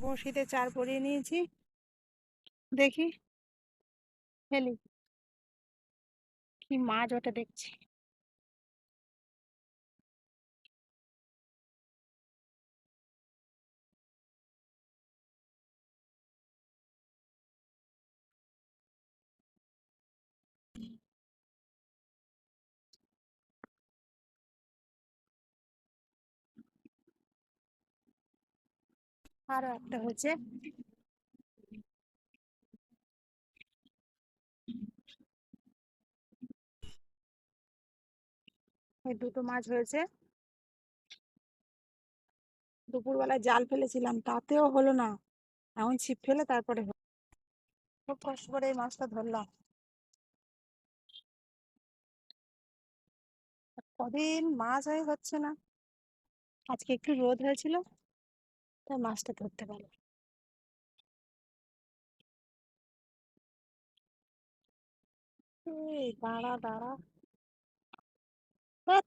বড়শিতে চার পরিয়ে নিয়েছি, দেখি ফেলি কি মাছ ওটা দেখছি। আরো একটা হচ্ছে। এই দুটো মাছ হয়েছে। দুপুরবেলায় জাল ফেলেছিলাম, তাতেও হলো না। এখন ছিপ ফেলে তারপরে হলো। খুব কষ্ট করে এই মাছটা ধরলাম। কদিন মাছ হচ্ছে না। আজকে একটু রোদ হয়েছিল, তাই মাছটা ধরতে পারলাম। এই দাঁড়া দাঁড়া। ধ্যাৎ,